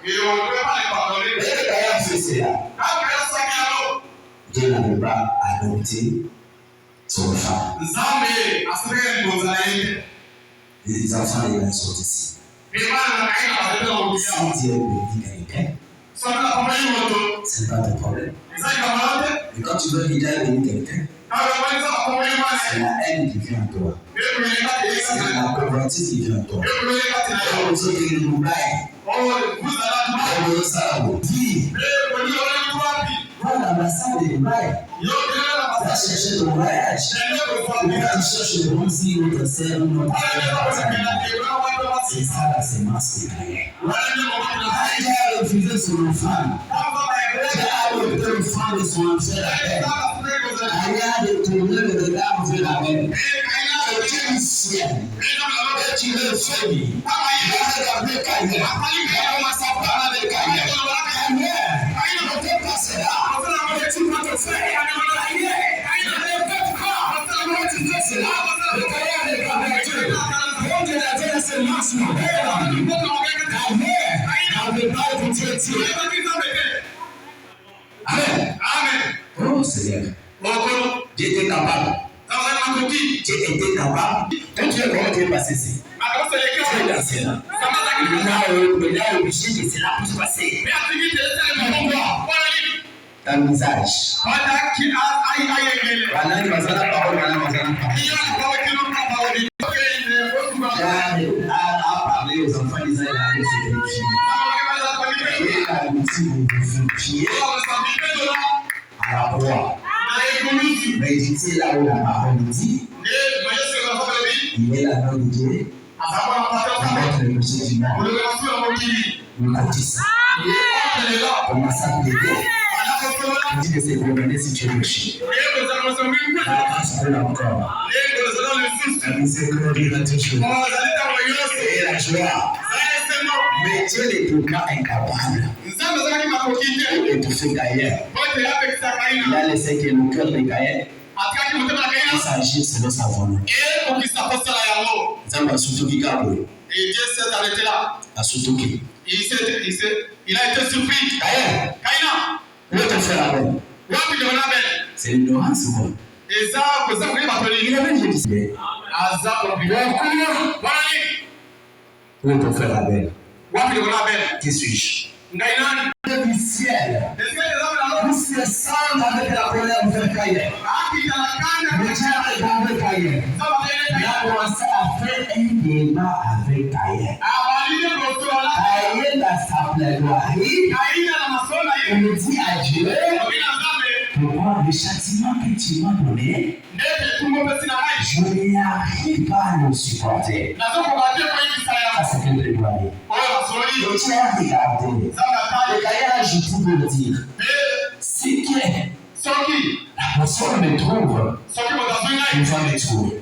Et on ne peut pas les pardonner. Dieu n'avait pas adopté son femme. Les enfants ils sont ici. Si Dieu bénit quelqu'un, ce n'est pas de problème. Mais quand tu veux que Dieu bénisse quelqu'un, c'est la haine qui vient en toi. C'est la convoitise qui vient en toi. Va à l'ambassade de Dubaï. Va chercher ton voyage. Tu cherches le bon signe, notre sœur, notre frère. C'est ça la sémence qui gagne. Il a refusé son femme. Il a adopté une femme de son frère. Il a détourné le regard vers la mer. Et tu es ciel. Et tu es faible. Il a regardé Caïn. Il a commencé à parler de Caïn. Ne fais pas cela. Tu vas te faire. Ne fais pas. Tu fais cela. Le Caïn est pas avec Dieu. Quand Dieu a dit la sémence, mon père, la mer n'avait pas écouté Dieu. Amen. Oh Seigneur. Dieu était capable. Dieu était capable. Quand tu es comment tu es passé ici? Tu es dans cela. Il a obligé que cela puisse passer. Dans le visage. A parlé aux enfants d'Israël à se vérifier. Il a aussi vérifié à la croix. Mais il dit là où la parole dit, il est la main de Dieu. Avec le péché du monde. Le baptiste. Commence à plaider. Il dit de se promener si tu es péché. La grâce pour encore. La miséricorde va toujours. Et la joie. Mais Dieu n'est pas incapable. Il est tout fait Caïn. Il a laissé que le cœur de Caïn s'agisse selon sa volonté. Et Dieu s'est arrêté là. Il a été surpris. Caïn. Où est ton frère Abel? C'est l'ignorance ou quoi? Il avait dit où est ton frère Abel? Qui suis-je? Du ciel. Nous se semble avec la colère vers Caïn. Mais Dieu a regardé Caïn. Il a commencé à faire un débat avec Caïn. Caïn a sa plaidoirie. Il me dit à Dieu, pourquoi le châtiment que tu m'as donné, je n'arrive pas à le supporter. Ça c'est une plaidoirie. Donc tu as regardé. Le Caïn a ajouté de le dire. Si la personne me trouve, il va me trouver.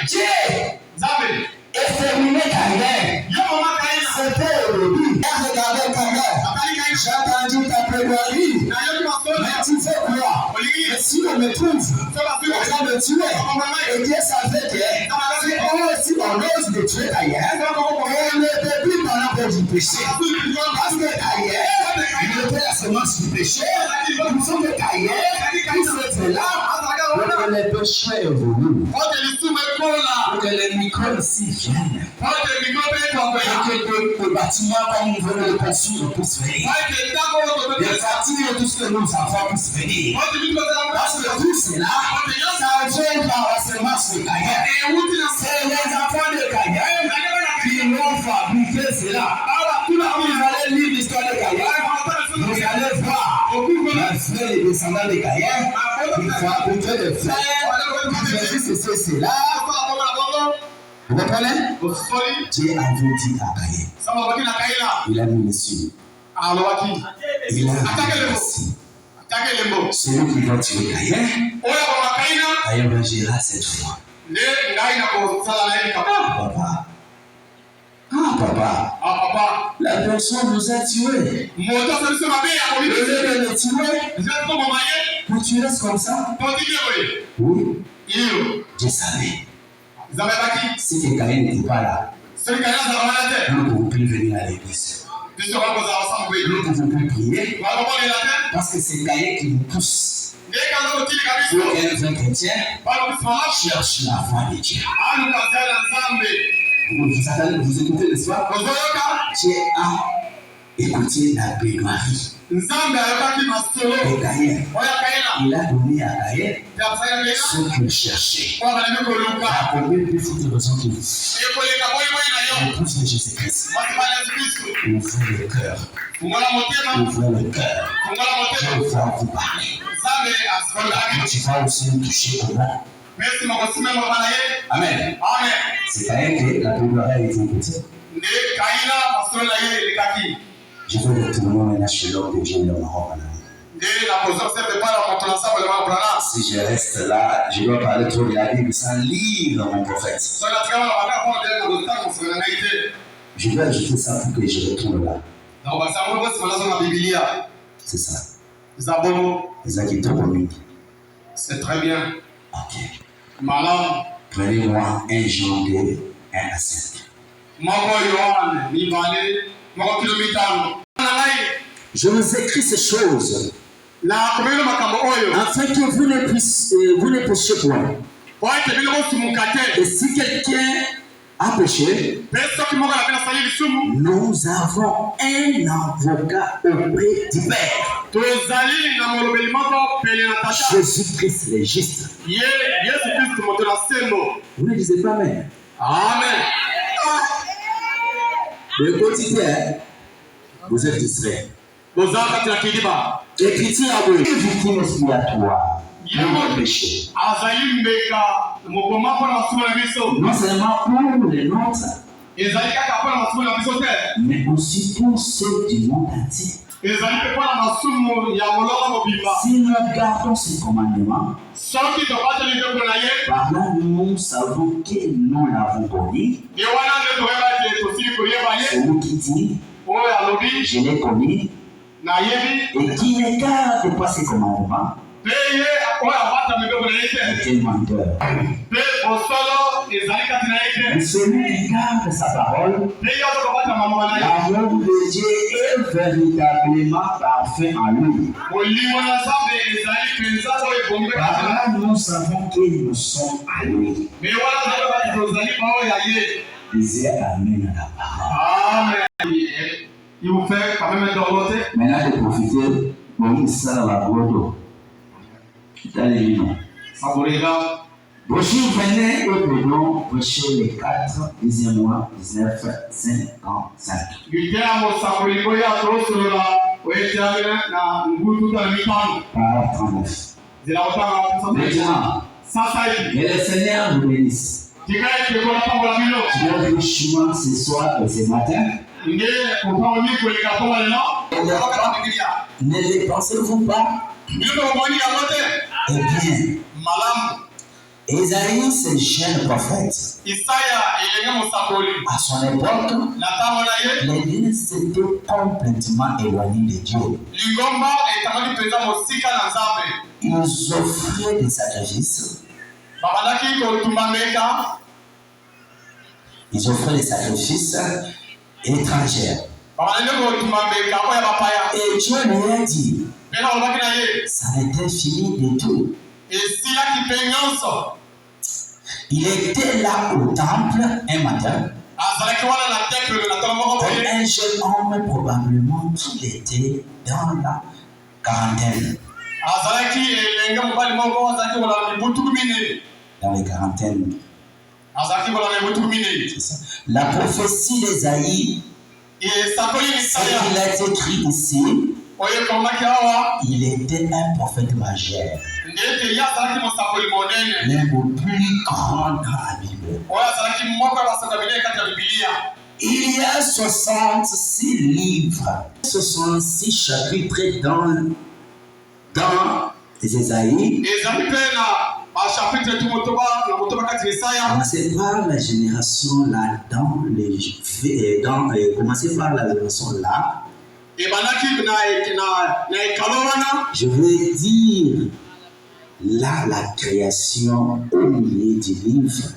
Dieu exterminé Caïn. C'était au début. Regardez Caïn. J'ai entendu ta plaidoirie. Mais tu fais quoi? Et si on me trouve, on va me tuer. Et Dieu savait que si on ose de tuer Caïn, on ne peut plus parler pour du péché. Parce que Caïn, il était la semence du péché. Nous sommes des Caïn qui se fait là. Pour que les péchés évoluent. Pour que les microbes ici viennent. Pour que le bâtiment comme nous venons de construire puisse venir. Les bâtiments, tout ce que nous avons puisse venir. Parce que tout cela, ça vient par la semence de Caïn. C'est les enfants de Caïn qui vont fabriquer cela. Vous allez lire l'histoire de Caïn. Vous allez voir les frères et descendants de Caïn. Vous fabriquez des frères. Jésus, c'est cela. Vous comprenez? Dieu a dit à Caïn. Il a mis les cieux. Il a dit celui qui va tuer Caïn, Caïn agira cette fois. Papa, la personne vous a tué. Au lieu de le tuer, vous tuez comme ça? Oui. Je savais. Si Caïn n'était pas là, nous plus venir à l'église. Nous ne pouvons plus prier parce que c'est Caïn qui nous pousse. Pour un vrai chrétien, cherche la foi de Dieu. Vous écoutez l'histoire? Dieu a écouté la plaidoirie. Et Caïn, il a donné à Caïn ce qu'il cherchait. La première plus forte raison qu'il épouse de Jésus-Christ. Ouvrez le cœur. Ouvrez le cœur. Dieu va vous parler. Tu vas aussi me toucher au moi. Amen. C'est Caïn que la plaidoirie a été écoutée. Je veux retourner maintenant chez l'homme de Dieu et l'homme en Si je reste là, je dois parler trop de la Bible sans lire mon prophète. Je vais ajouter ça pour que je retourne là. C'est ça. Les acquittés. C'est très bien. Ok. Malade. Prenez-moi 1 Jean 2, 1 à 5. Je vous écris ces choses afin que vous ne péchiez point. Et si quelqu'un a péché, nous avons un avocat auprès du Père. Jésus-Christ le juste. Vous ne disez pas Amen. Amen. Le quotidien, vous êtes distrait. Et pitié à vous. Une victime expiatoire pour le péché. Non seulement pour les nôtres, mais aussi pour ceux du monde entier. Si nous gardons ces commandements, par là nous savons que nous l'avons connu. Celui qui dit, je l'ai connu, et qui ne garde pas ses commandements, est un menteur. Et celui qui garde sa parole, l'amour de Dieu est véritablement parfait en lui. Par là, nous savons que nous sommes à lui. Disait Amen à la parole. Amen. Il vous fait quand même dorloter. Maintenant, de profiter, bon, ça dans la boîte. Dans les livres. Brochure venez et prenons brochure les 4, 10e mois, 19, 55. Paragraphe 39. Maintenant, et le Seigneur nous bénisse. Notre chemin ce soir et ce matin. Ne dépensez-vous pas? Eh bien, Isaïe, ce jeune prophète, à son époque, l'Église s'était complètement éloignée de Dieu. Ils offraient des sacrifices. Ils offraient des sacrifices étrangers. Et Dieu lui a dit, ça n'était fini du tout. Il était là au temple un matin. Comme un jeune homme, probablement qu'il était dans la quarantaine. Dans les quarantaines. C'est ça. La prophétie d'Ésaïe, ce qu'il a été écrit ici, il était un prophète majeur. L'un des plus grands dans la Bible. Il y a 66 livres, 66 chapitres dans Ésaïe. Commencez par la génération là, commencez par la génération là. Je veux dire là la création au milieu du livre.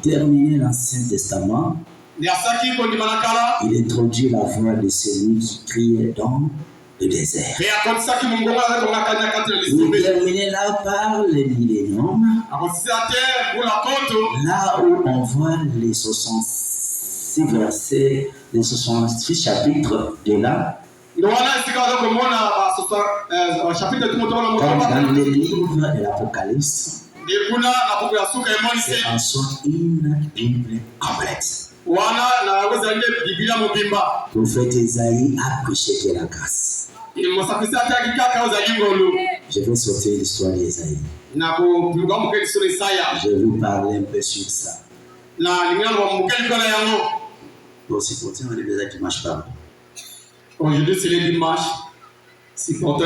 Terminer l'Ancien Testament, il introduit la voix de celui qui criait dans le désert. Il termine là par le millénium, là où on voit les 66 versets, les 66 chapitres de là. Comme dans le livre de l'Apocalypse, c'est en sorte une Bible complète. Le prophète Isaïe a prêché de la grâce. Je vais sortir l'histoire d'Isaïe. Je vais vous parler un peu sur ça. Bon, c'est pour ça qu'on est déjà dimanche par. Aujourd'hui, c'est le dimanche. C'est important.